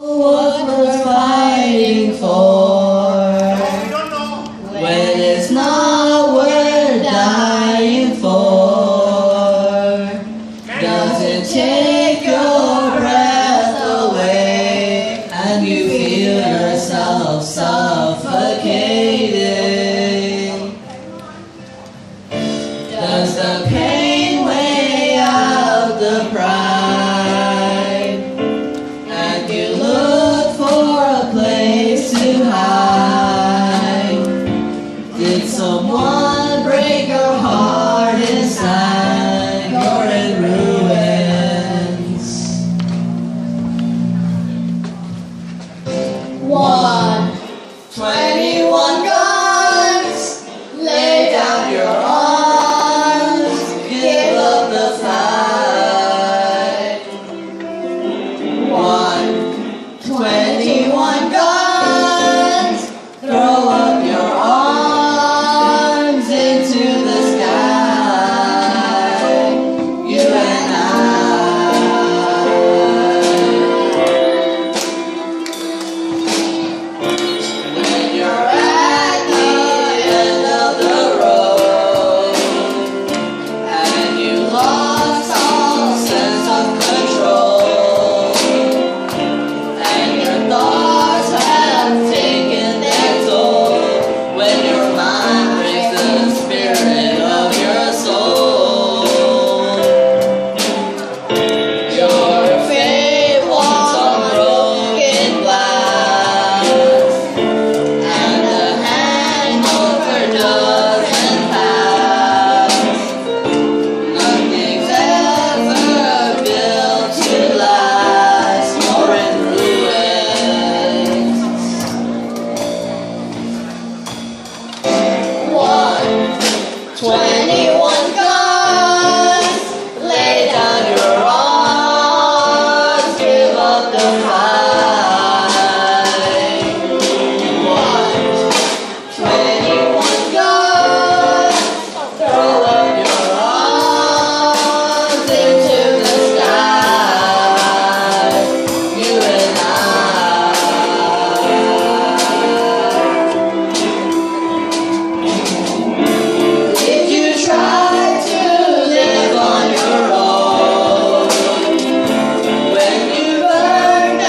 what we're fighting for. When it's not worth dying for. Does it take your breath away and you feel yourself suffocating? Does the pain weigh out the pride and you look for a place to hide? Did someone break your heart inside? You're in ruins. 21 guns, lay down your arms, give up the fight. 21 guns, throw up your arms into the sky. You and I. When you're at the end of the road and you lost all sense of control and your thoughts have taken their toll, when your mind breaks the spirit of your soul, your faith walks on broken glass and the hangover doesn't pass. Nothing's ever built to last. You're in ruins. 21 guns, lay down your arms, give up the fight. 21 guns, throw up your arms into the sky. You and I. Did you try to live on your own when you burned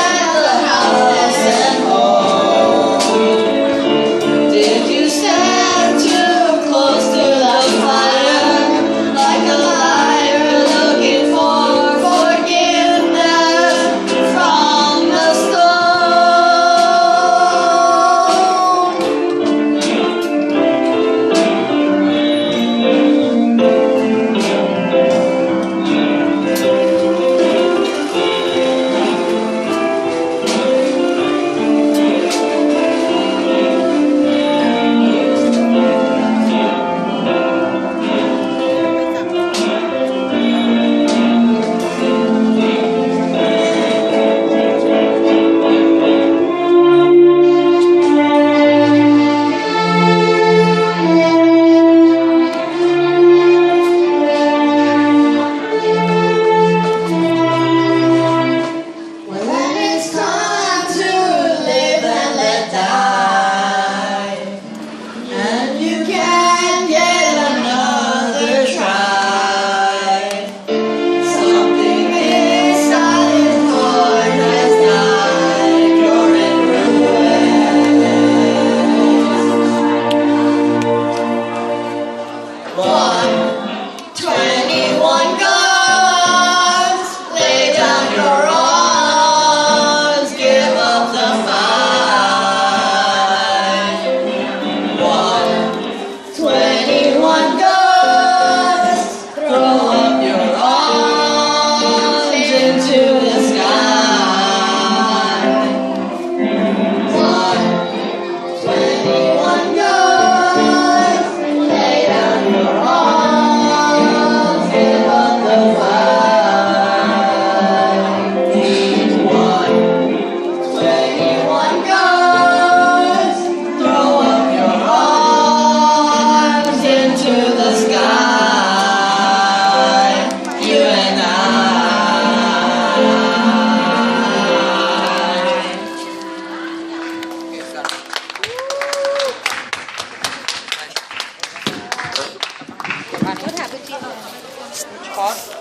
Pause.